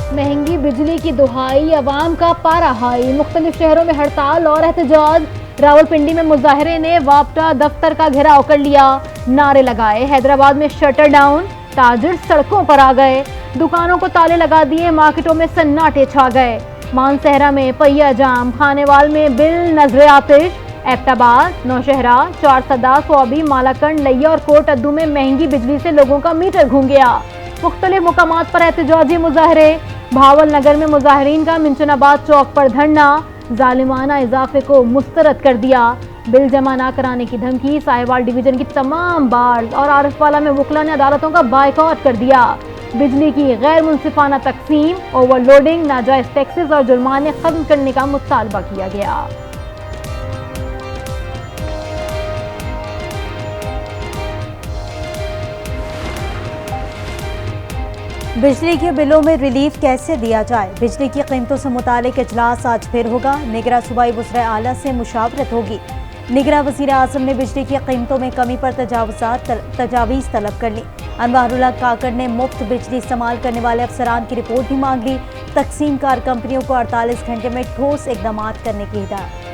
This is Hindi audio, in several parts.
महंगी बिजली की दुहाई, अवाम का पारा हाई। मुख्तलिफ शहरों में हड़ताल और एहतजाज। रावलपिंडी में मुजाहिरे ने वापटा दफ्तर का घेराव कर लिया, नारे लगाए। हैदराबाद में शटर डाउन, ताजिर सड़कों पर आ गए। दुकानों को ताले लगा दिए, मार्केटों में सन्नाटे छा गए। मानसहरा में पहिया जाम, खानेवाल में बिल नजरे आतिश। एबटाबाद, नौशहरा, चारसदा, स्वाबी, मालाकंड, लैया और कोट अद्दू में महंगी बिजली से लोगों का मीटर घूम गया। मुख्तलिफ मुकामात पर एहतजाजी मुजाहरे। भावल नगर में मुजाहरीन का मिंचनाबाद चौक पर धरना, जालिमाना इजाफे को मुस्तरद कर दिया। बिल जमा न कराने की धमकी। साहिवाल डिवीजन की तमाम बार्स और आरिफवाला में वकला ने अदालतों का बायकॉट कर दिया। बिजली की गैर मुनसिफाना तकसीम, ओवरलोडिंग, नाजायज टैक्सेस और जुर्माने खत्म करने का मुतालबा किया गया। बिजली के बिलों में रिलीफ कैसे दिया जाए? बिजली की कीमतों से मुतालिक इजलास आज फिर होगा। निगरां सूबाई वज़ीर आला से मुशावरत होगी। निगरां वज़ीर आज़म ने बिजली की कीमतों में कमी पर तजावीज़ तलब कर ली। अनवारुल्लाह काकड़ ने मुफ्त बिजली इस्तेमाल करने वाले अफसरान की रिपोर्ट भी मांग ली। तकसीम कार कंपनियों को 48 घंटे में ठोस इकदाम करने की हिदायत।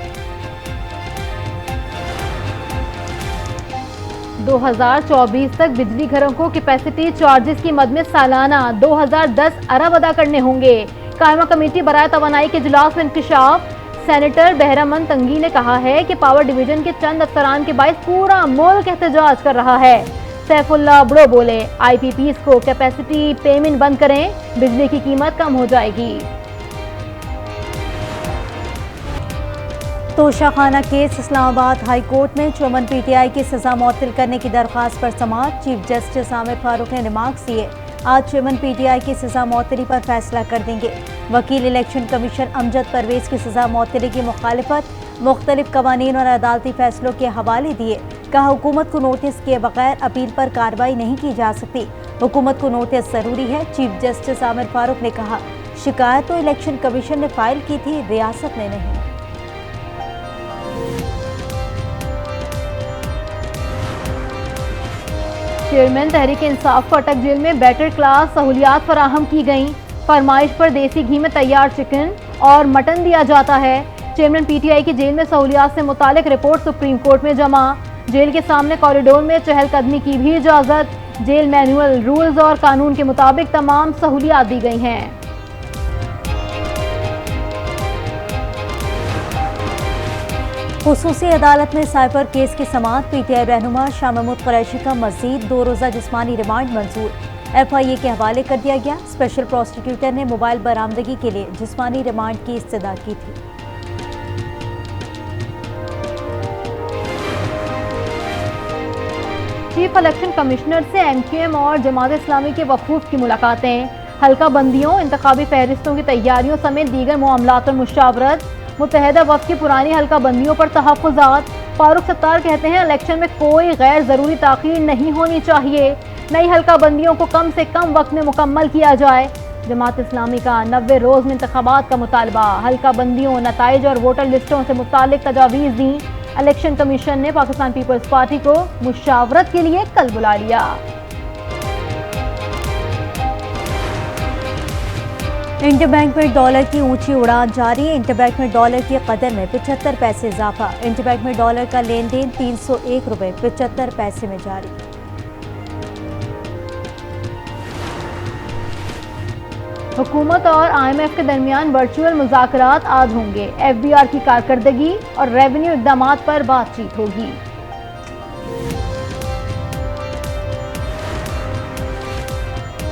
2024 तक बिजली घरों को कैपेसिटी चार्जेस की मद में सालाना 2010 अरब अदा करने होंगे। कायमा कमेटी बराए तवानाई के इजलास में इंकशाफ। सेनेटर बहरामंद तंगी ने कहा है कि पावर डिवीजन के चंद अफसरान के बायस पूरा मुल्क एहतजाज कर रहा है। सैफुल्लाह बड़ो बोले, IPPs को कैपेसिटी पेमेंट बंद करें, बिजली की कीमत कम हो जाएगी। Toshakhana case Islamabad high court में चेयरमैन PTI की सजा मुअत्तल करने की दरख्वास्त पर समाअत। चीफ जस्टिस आमिर फारूक ने रिमार्क्स दिए, आज चेयरमैन PTI की सजा मुअत्तली पर फैसला कर देंगे। वकील इलेक्शन कमीशन अमजद परवेज की सजा मुअत्तली की मुखालिफत, मुख्तलिफ कवानीन और अदालती फैसलों के हवाले दिए। कहा, हुकूमत को नोटिस किए बगैर अपील पर कार्रवाई नहीं की जा सकती, हुकूमत को नोटिस जरूरी है। चीफ जस्टिस आमिर फारूक ने कहा, शिकायत तो इलेक्शन कमीशन ने फाइल की थी, रियासत ने नहीं। चेयरमैन तहरीक इंसाफ को अटक जेल में बेटर क्लास सहूलियात फराहम की गई। फरमाइश पर देसी घी में तैयार चिकन और मटन दिया जाता है। चेयरमैन PTI की जेल में सहूलियात से मुतालिक रिपोर्ट सुप्रीम कोर्ट में जमा। जेल के सामने कॉरिडोर में चहलकदमी की भी इजाजत। जेल मैनुअल, रूल्स और कानून के मुताबिक तमाम सहूलियात दी गई हैं। खुसूसी अदालत में साइबर केस की समाअत। PTI रहनुमा शाह महमूद कुरैशी का मजीद 2 रोज़ा जिस्मानी रिमांड मंजूर। FIA के हवाले कर दिया गया। स्पेशल प्रोसिक्यूटर ने मोबाइल बरामदगी के लिए जिस्मानी रिमांड की इस्तदा की थी। चीफ इलेक्शन कमिश्नर से MQM और जमात इस्लामी के वफूद की मुलाकातें। हल्का बंदियों, इंतखाबी फहरिस्तों की तैयारियों समेत दीगर मामलात पर मुशावरत। मुत्तहदा वक्त की पुरानी हल्का बंदियों पर तहफ़्फ़ुज़ात। फारूक सत्तार कहते हैं, इलेक्शन में कोई गैर ज़रूरी ताख़ीर नहीं होनी चाहिए। नई हल्का बंदियों को कम से कम वक्त में मुकम्मल किया जाए। जमात इस्लामी का 90 रोज़ में इंतखाबात का मुतालबा। हल्का बंदियों, नताइज और वोटर लिस्टों से मुतालिक तजावीज़ दी। इलेक्शन कमीशन ने पाकिस्तान पीपल्स पार्टी को मुशावरत के लिए कल बुला लिया। इंटरबैंक में डॉलर की ऊंची उड़ान जारी। इंटरबैंक में डॉलर की कदर में 75 पैसे इजाफा। इंटरबैंक में डॉलर का लेन देन 301 रुपये 75 पैसे में जारी। हुकूमत और IMF के दरमियान वर्चुअल मुज़ाकरात आज होंगे। FBR की कारकर्दगी और रेवेन्यू इक़दामात पर बातचीत होगी।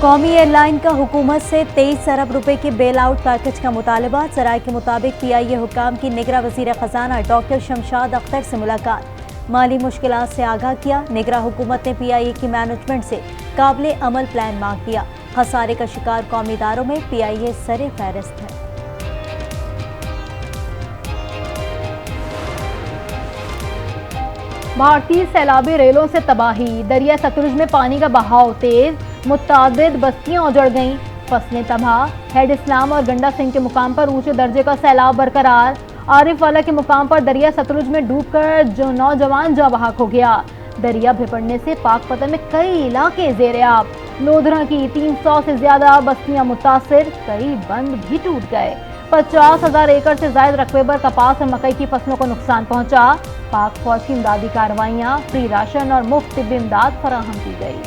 कौमी एयरलाइन का हुकूमत से 23 अरब रुपए के बेल आउट पैकेज का मुतालबा। ज़राए के मुताबिक PIA हुकाम की निगरां वज़ीर ख़जाना डॉक्टर शमशाद अख्तर से मुलाकात। माली मुश्किलात से आगाह किया। निगरां हुकूमत ने PIA की मैनेजमेंट से काबिल अमल प्लान मांग दिया। खसारे का शिकार कौमी इदारों में PIA सरे फहरिस्त है। भारतीय सैलाबी रेलों से तबाही। दरिया सतलुज में पानी का बहाव तेज, मुतादिद बस्तियां उजड़ गईं, फसलें तबाह। हेड इस्लाम और गंडा सिंह के मुकाम पर ऊंचे दर्जे का सैलाब बरकरार। आरिफवाला के मुकाम पर दरिया सतलुज में डूबकर जो नौजवान जाँ बहक हो गया। दरिया भिपड़ने से पाकपतन में कई इलाके ज़ेर-ए-आब। लोधरा की 300 से ज्यादा बस्तियां मुतासिर, कई बंद भी टूट गए। 50,000 एकड़ से ज्यादा रकबे पर कपास और मकई की फसलों को नुकसान पहुंचा। पाक फौज की इमदादी कार्रवाइयां, फ्री राशन और मुफ्त तिब्बी इमदाद फराहम की गई।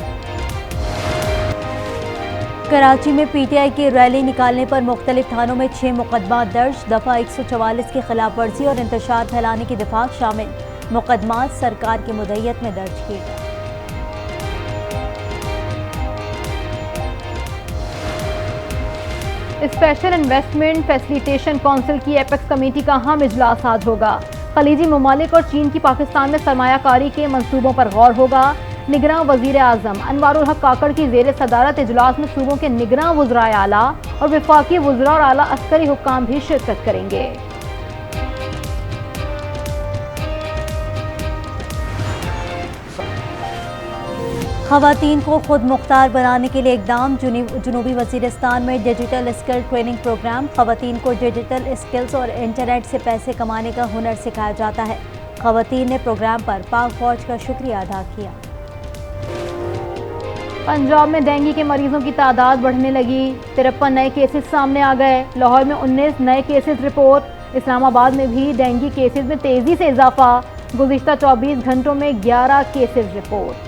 कराची में पीटीआई की रैली निकालने पर मुख्तलिफ थानों में 6 मुकदमा दर्ज। दफा 144 की खिलाफ वर्जी और इंतशार फैलाने की दिफा शामिल मुकदमा सरकार की मुद्दत में दर्ज किए गए। स्पेशल इन्वेस्टमेंट फैसिलिटेशन काउंसिल की एपेक्स कमेटी का अहम इजलास आज होगा। खलीजी ममालिक और चीन की पाकिस्तान में सरमायाकारी के मंसूबों पर गौर होगा। निगरां वजीर आजम अनवारुल हक काकड़ की जेर सदारत इजलास में सूबों के निगरां वज़राए आला और वफाकी वज़रा और आला अस्करी हुक्काम भी शिरकत करेंगे। खवातीन को खुद मुख्तार बनाने के लिए इकदाम। जनूबी वजीरिस्तान में डिजिटल स्किल ट्रेनिंग प्रोग्राम। खवातीन को डिजिटल स्किल्स और इंटरनेट से पैसे कमाने का हुनर सिखाया जाता है। खवातीन ने प्रोग्राम पर पाक फौज का शुक्रिया अदा किया। पंजाब में डेंगू के मरीजों की तादाद बढ़ने लगी। 53 नए केसेस सामने आ गए। लाहौर में 19 नए केसेस रिपोर्ट। इस्लामाबाद में भी डेंगू केसेस में तेजी से इजाफा। गुज़िश्ता 24 घंटों में 11 केसेस रिपोर्ट।